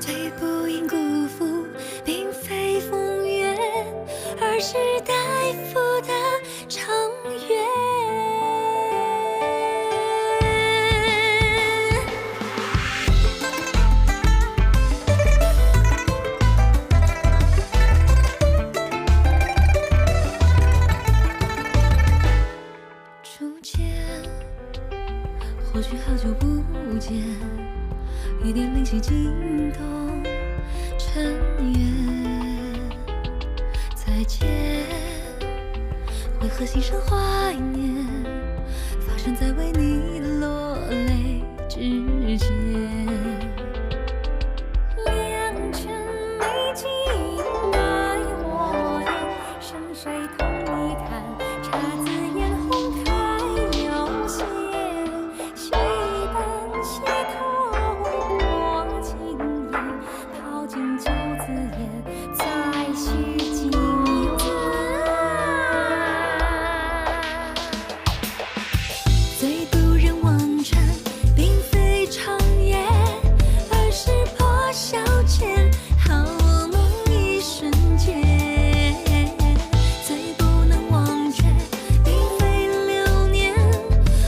最不应辜负，并非风月，而是待付的长远。初见，或许好久不见，一点灵犀惊动尘缘。再见，为何心生怀念？发生在为你落泪之间。两全美景奈我眼，深水同你看，姹紫嫣红开有限。戏本戏头过经验，淘尽酒自言，再续经缘。最不忍忘川，并非长夜，而是破晓前好梦一瞬间。最不能忘却，并非流年，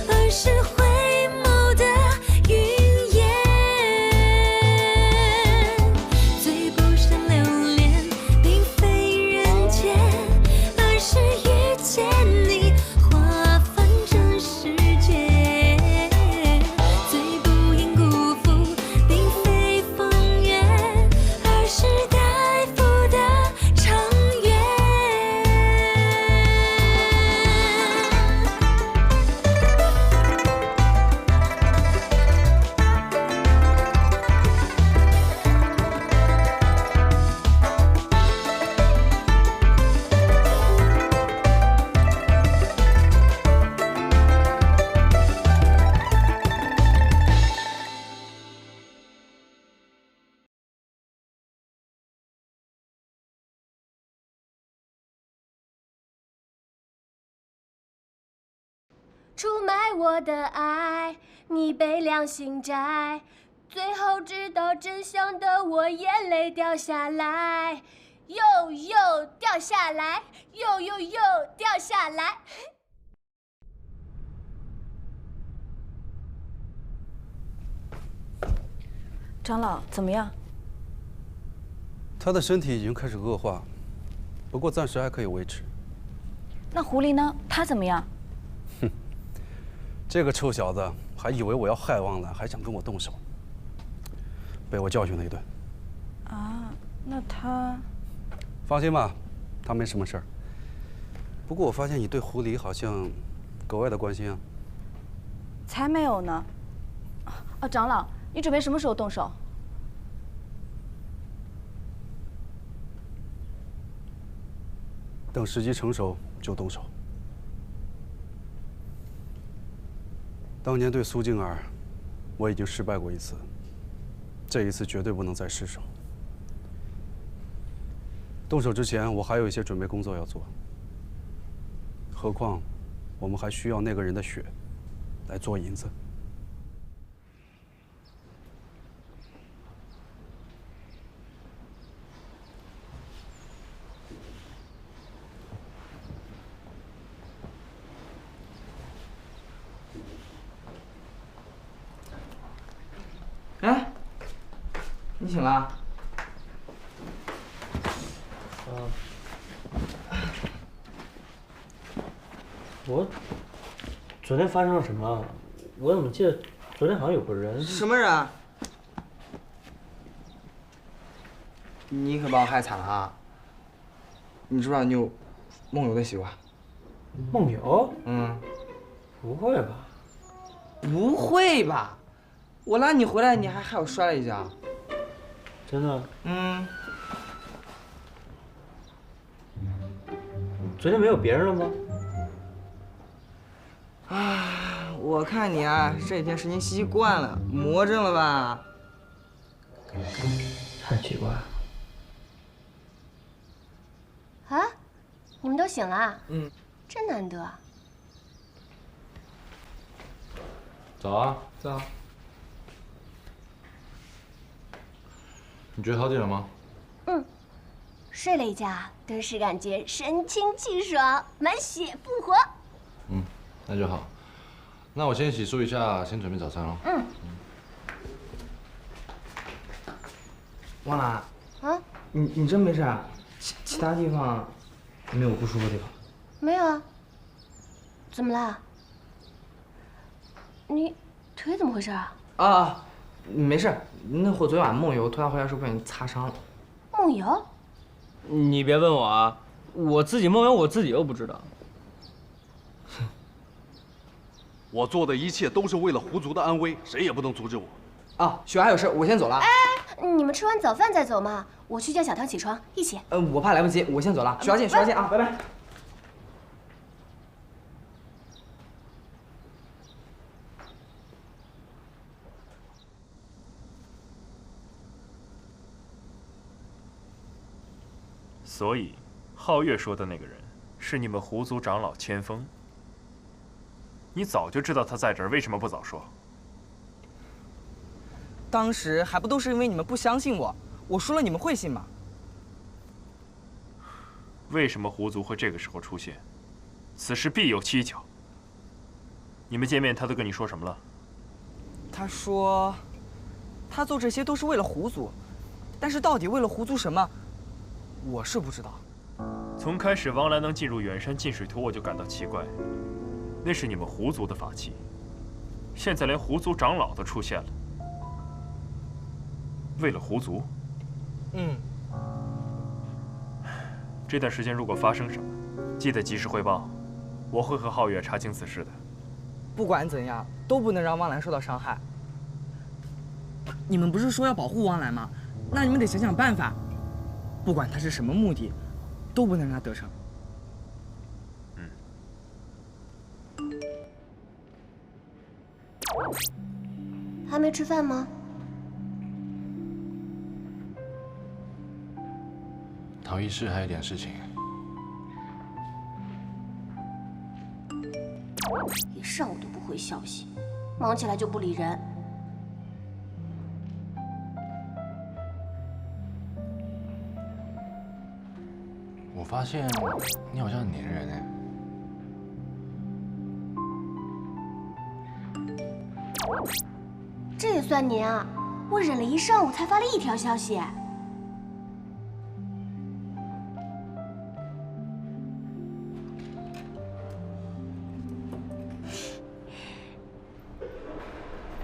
而是回眸的云烟。最不想留恋，并非人间，而是遇见你，划分这世界。最不应辜负，并非风月，而是待付的长远。出卖我的爱，你背良心债，最后知道真相的我眼泪掉下来，又掉下来，又掉下来。长老怎么样？他的身体已经开始恶化，不过暂时还可以维持。那狐狸呢？他怎么样？这个臭小子还以为我要害汪兰，还想跟我动手，被我教训了一顿。啊，那他……放心吧，他没什么事儿。不过我发现你对狐狸好像格外的关心啊。才没有呢。哦，长老，你准备什么时候动手？等时机成熟就动手。当年对苏静儿，我已经失败过一次，这一次绝对不能再失手。动手之前，我还有一些准备工作要做。何况，我们还需要那个人的血来做银子。哎，你醒了？我昨天发生了什么？我怎么记得昨天好像有个人？什么人啊？你可把我害惨了啊！你知不知道你有梦游的习惯？梦游？嗯，不会吧？不会吧？我拉你回来，你还害我摔了一跤。真的？嗯。昨天没有别人了吗？啊，我看你啊，这几天时间习惯了，魔怔了吧？太奇怪了。啊，你们都醒了？嗯，真难得啊。早啊，走。你觉得好点了吗？睡了一觉，顿时感觉神清气爽，满血复活。那就好。那我先洗漱一下，先准备早餐喽。汪兰，啊，你真没事啊？其他地方没有不舒服的地方？没有啊。怎么啦？你腿怎么回事啊？啊，没事。那会昨晚梦游，突然回来时候不小心擦伤了。梦游？你别问我啊，我自己梦游，我自己又不知道。我做的一切都是为了狐族的安危，谁也不能阻止我。啊，雪还有事，我先走了。你们吃完早饭再走嘛，我去叫小汤起床，一起。我怕来不及，我先走了。雪儿见啊，拜拜。所以，皓月说的那个人是你们狐族长老千峰。你早就知道他在这儿，为什么不早说？当时还不都是因为你们不相信我，我说了你们会信吗？为什么狐族会这个时候出现？此事必有蹊跷。你们见面，他都跟你说什么了？他说，他做这些都是为了狐族，但是到底为了狐族什么，我是不知道。从开始王兰能进入远山禁水图，我就感到奇怪，那是你们狐族的法器，现在连狐族长老都出现了，为了狐族。这段时间如果发生什么，记得及时汇报，我会和皓月查清此事的。不管怎样，都不能让汪兰受到伤害。你们不是说要保护汪兰吗？那你们得想想办法，不管他是什么目的，都不能让他得逞。还没吃饭吗？陶医师还有点事情。一上午都不回消息，忙起来就不理人。我发现你好像很粘人哎。这也算黏啊！我忍了一上午才发了1条消息。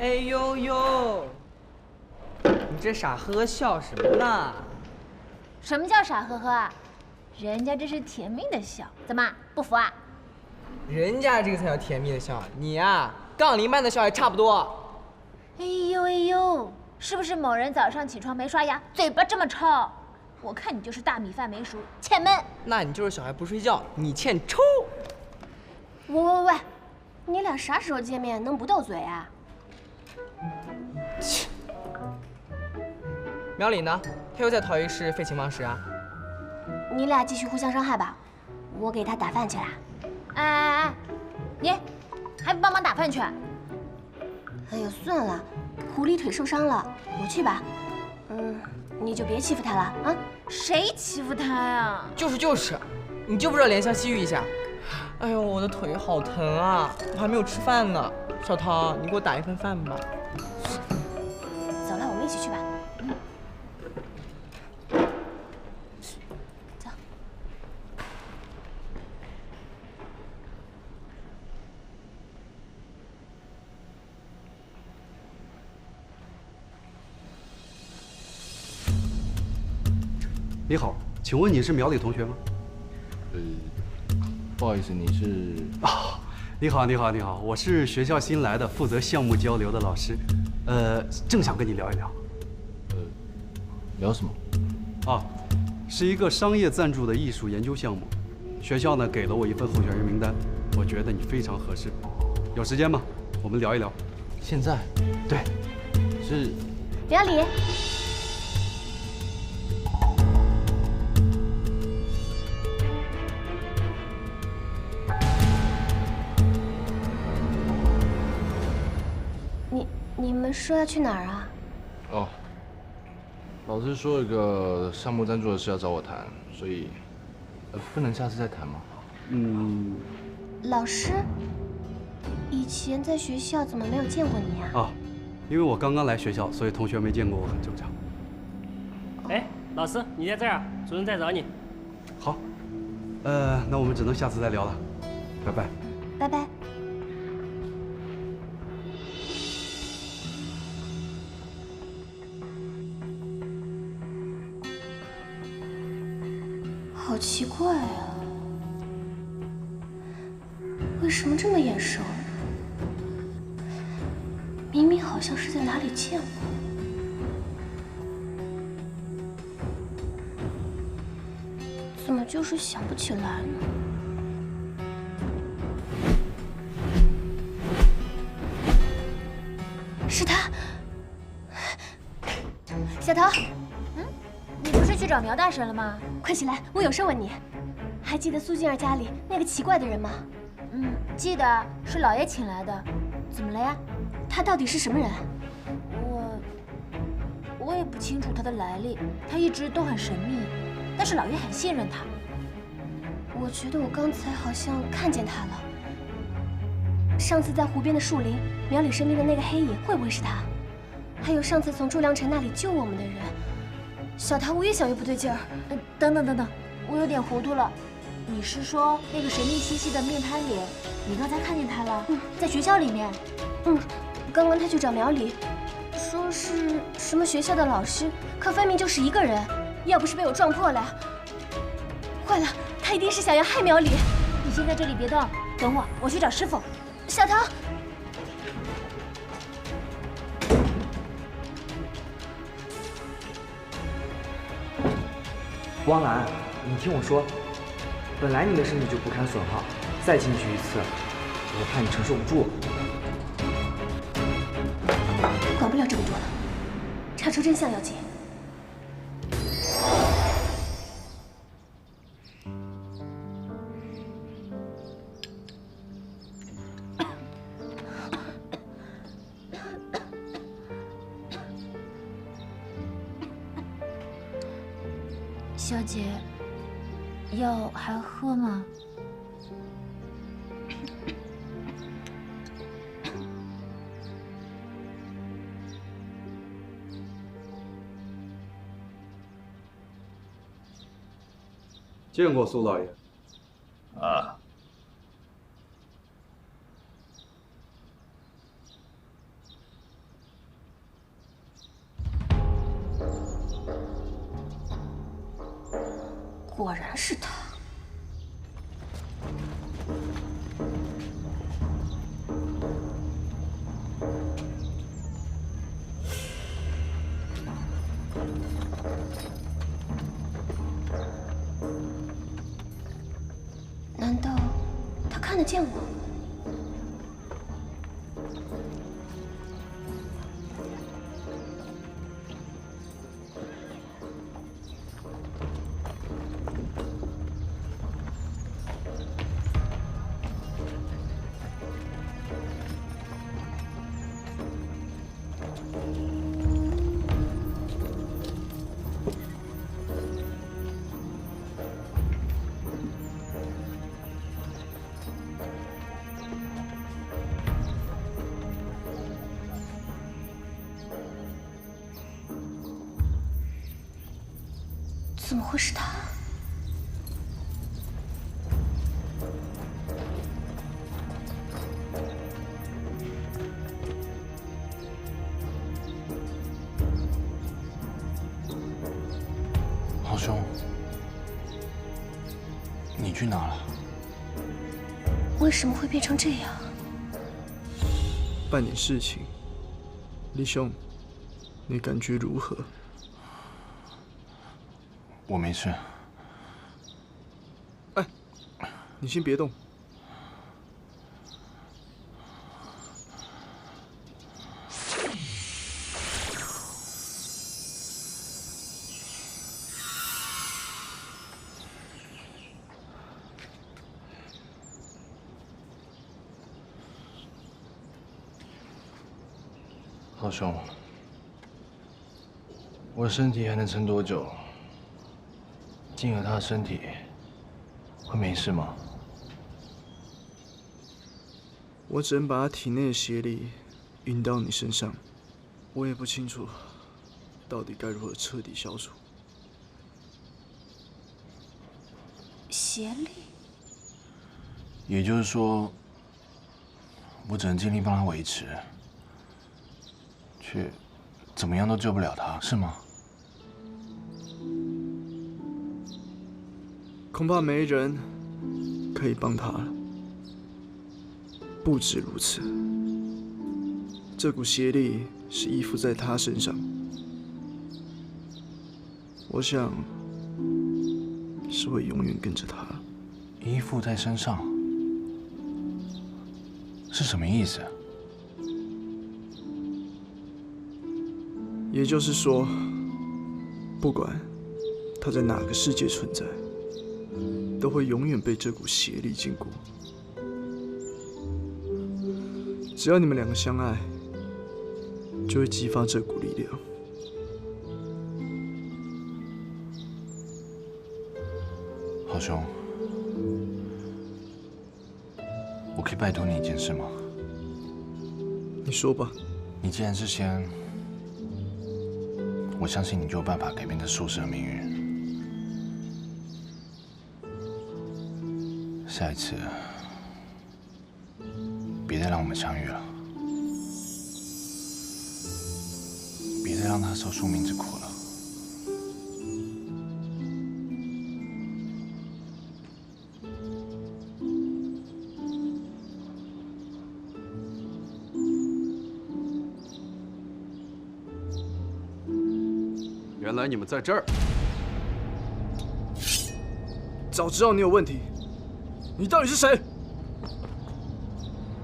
哎呦呦，你这傻呵呵笑什么呢？什么叫傻呵呵啊？人家这是甜蜜的笑，怎么不服啊？人家这个才叫甜蜜的笑，你呀，杠铃般的笑还差不多。哎呦哎呦，是不是某人早上起床没刷牙，嘴巴这么臭？我看你就是大米饭没熟，欠闷。那你就是小孩不睡觉，你欠抽。喂，你俩啥时候见面能不斗嘴啊？切。苗里呢？他又在陶艺室废寝忘食啊？你俩继续互相伤害吧，我给他打饭去了。哎，你还不帮忙打饭去？哎呀，算了，狐狸腿受伤了，我去吧。你就别欺负他了啊！谁欺负他呀？就是，你就不知道怜香惜玉一下。哎呦，我的腿好疼啊，我还没有吃饭呢。小涛，你给我打一份饭吧。走了，我们一起去吧。走。你好，请问你是苗里同学吗？不好意思，你是？啊，你好，我是学校新来的，负责项目交流的老师，正想跟你聊一聊。聊什么？啊，是一个商业赞助的艺术研究项目，学校呢给了我一份候选人名单，我觉得你非常合适，有时间吗？我们聊一聊。现在？对，是。苗里。你们说要去哪儿啊？哦，老师说有个项目赞助的事要找我谈，所以不能下次再谈吗？老师，以前在学校怎么没有见过你呀？啊，因为我刚刚来学校，所以同学没见过我很正常。哎，老师，你在这儿啊？主任在找你。好，那我们只能下次再聊了，拜拜。拜拜。好奇怪啊，为什么这么眼熟？明明好像是在哪里见过。怎么就是想不起来呢？是他，小桃，你不是去找苗大神了吗？快起来，我有事问你。还记得苏静儿家里那个奇怪的人吗？记得，是老爷请来的。怎么了呀？他到底是什么人？我也不清楚他的来历，他一直都很神秘，但是老爷很信任他。我觉得我刚才好像看见他了。上次在湖边的树林，苗里身边的那个黑影，会不会是他？还有上次从朱良辰那里救我们的人，小桃，我越想越不对劲儿。等等，我有点糊涂了。你是说那个神秘兮兮的面瘫脸？你刚才看见他了？在学校里面。刚刚他去找苗里，说是什么学校的老师，可分明就是一个人。要不是被我撞破了，坏了，他一定是想要害苗里。你先在这里别动，等我，我去找师傅。小桃，汪兰，你听我说，本来你的身体就不堪损耗，再进去一次，我怕你承受不住。管不了这么多了，查出真相要紧。小姐，药还喝吗？见过苏老爷。啊。果然是他。难道他看得见我？怎么会是他？豪兄，你去哪了？为什么会变成这样？办点事情，李兄，你感觉如何？我没事。哎，你先别动。豪兄，我的身体还能撑多久？静儿她的身体会没事吗？我只能把他体内的邪力引到你身上，我也不清楚到底该如何彻底消除。邪力？也就是说，我只能尽力帮他维持，却怎么样都救不了他，是吗？恐怕没人可以帮他了。不止如此，这股邪力是依附在他身上，我想是会永远跟着他。依附在身上是什么意思？也就是说，不管他在哪个世界存在，都会永远被这股邪力禁锢。只要你们两个相爱，就会激发这股力量。好兄，我可以拜托你一件事吗？你说吧。你既然是仙，我相信你就有办法改变这宿舍的命运。下一次，别再让我们相遇了，别再让他受宿命之苦了。原来你们在这儿！早知道你有问题，你到底是谁？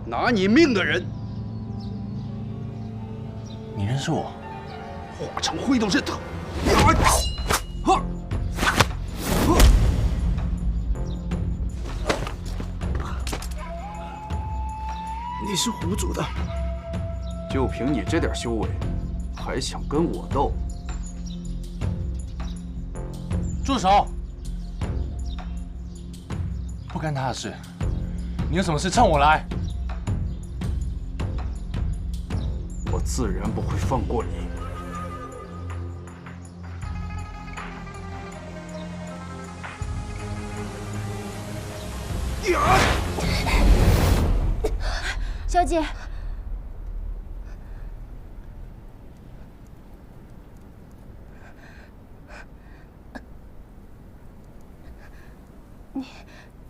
拿你命的人，你认识我？化成灰都认得。你是狐族的，就凭你这点修为，还想跟我斗？住手！不干他的事，你有什么事趁我来。我自然不会放过你。小姐，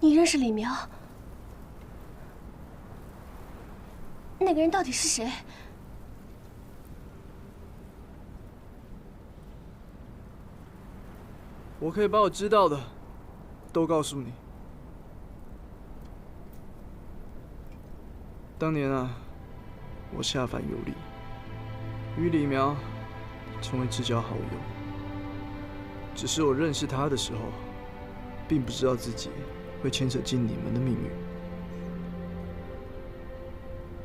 你认识李苗？那个人到底是谁？我可以把我知道的都告诉你。当年啊，我下凡游历，与李苗成为至交好友。只是我认识他的时候，并不知道自己会牵扯进你们的命运。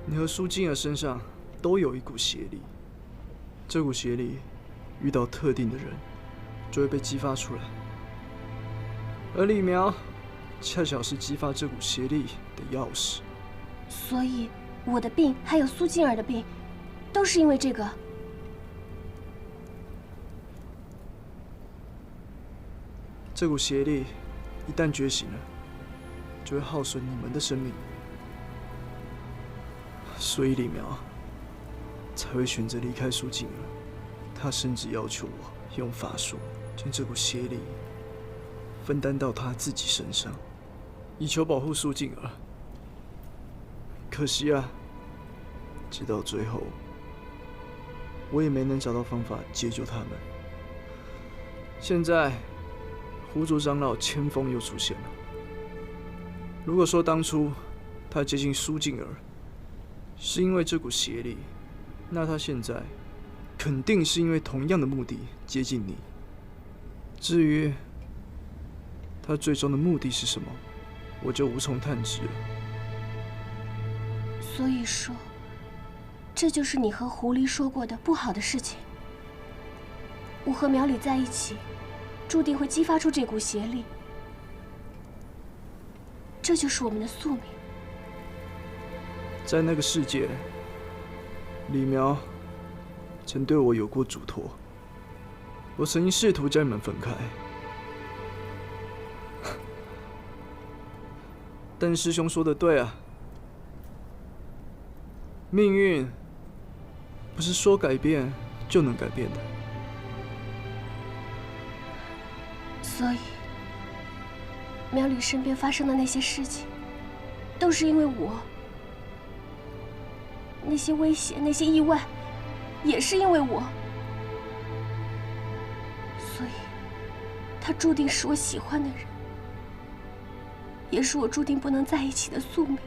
你和苏静儿身上都有一股邪力，这股邪力遇到特定的人，就会被激发出来。而李苗恰巧是激发这股邪力的钥匙。所以我的病，还有苏静儿的病，都是因为这个。这股邪力一旦觉醒了，就会耗损你们的生命。所以李苗才会选择离开苏静儿。他甚至要求我用法术将这股邪力分担到他自己身上，以求保护苏静儿。可惜啊，直到最后，我也没能找到方法解救他们。现在，狐族长老千峰又出现了。如果说当初他接近苏静儿是因为这股邪力，那他现在肯定是因为同样的目的接近你。至于他最终的目的是什么，我就无从探知了。所以说，这就是你和狐狸说过的不好的事情。我和苗里在一起，注定会激发出这股邪力，这就是我们的宿命。在那个世界，李苗曾对我有过嘱托，我曾经试图将你们分开，但师兄说的对啊，命运不是说改变就能改变的。所以，苗里身边发生的那些事情，都是因为我；那些危险、那些意外，也是因为我。所以，他注定是我喜欢的人，也是我注定不能在一起的宿命。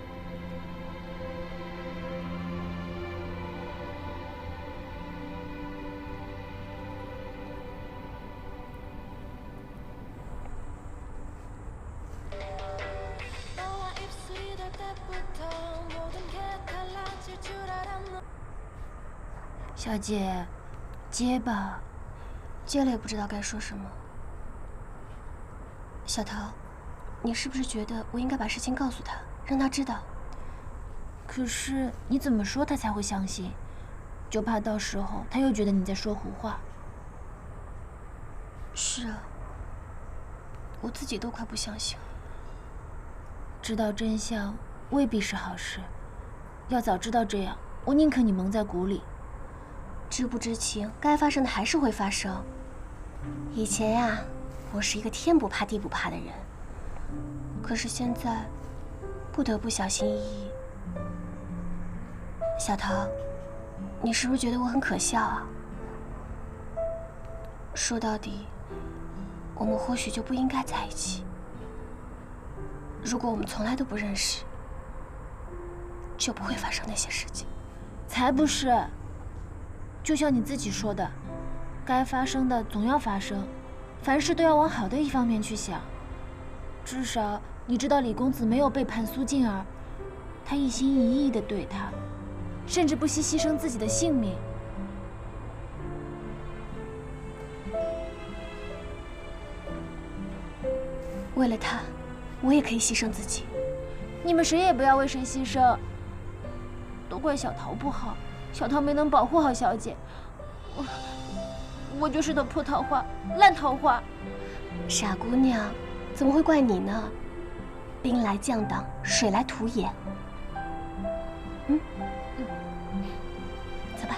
小姐，接吧。接了也不知道该说什么。小桃，你是不是觉得我应该把事情告诉他，让他知道？可是你怎么说他才会相信？就怕到时候他又觉得你在说胡话。是啊，我自己都快不相信了。知道真相未必是好事，要早知道这样，我宁可你蒙在鼓里。知不知情，该发生的还是会发生。以前呀，我是一个天不怕地不怕的人，可是现在，不得不小心翼翼。小桃，你是不是觉得我很可笑啊？说到底，我们或许就不应该在一起。如果我们从来都不认识，就不会发生那些事情。才不是！就像你自己说的，该发生的总要发生，凡事都要往好的一方面去想。至少你知道李公子没有背叛苏静儿，他一心一意地对她，甚至不惜牺牲自己的性命。为了他，我也可以牺牲自己。你们谁也不要为谁牺牲，都怪小桃不好，小桃没能保护好小姐。我就是朵破桃花，烂桃花。傻姑娘，怎么会怪你呢？兵来将挡，水来土掩。走吧。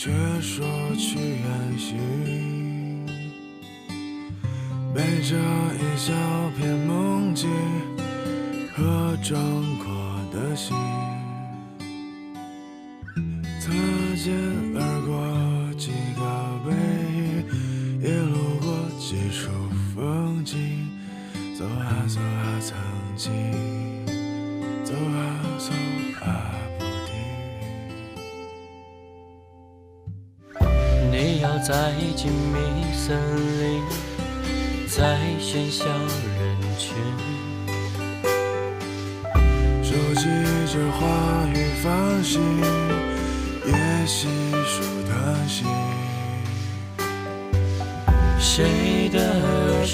却说去远行，背着一小片梦境和壮阔的心，擦肩而过几个背影，也路过几处风景，走啊走啊曾经，走啊走啊你要在静谧森林，在喧嚣人群，收集着花语繁星，也细数叹息。谁的儿时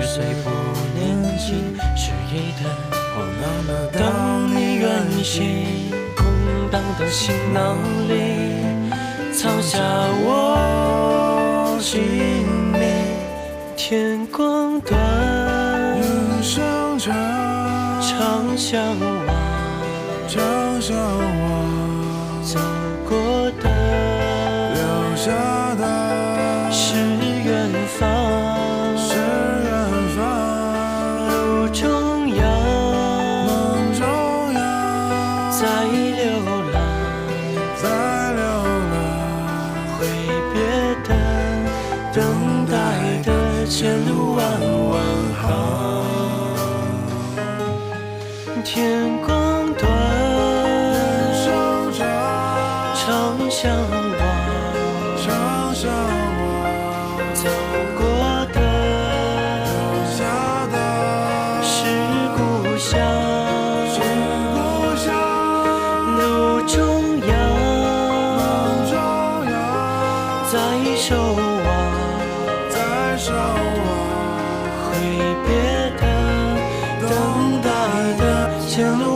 虽不年轻，是一的当你远行，空荡的行囊里藏下我姓名。天光短，人生长，常相望，常相望，走过的，留下的，是远方，是远方，路中央，梦中央，在流浪，在流浪，挥别的，等待的。前路弯弯行。天光短，长相望，走过的是故乡，路中央，在守望，挥别的，等待的前路。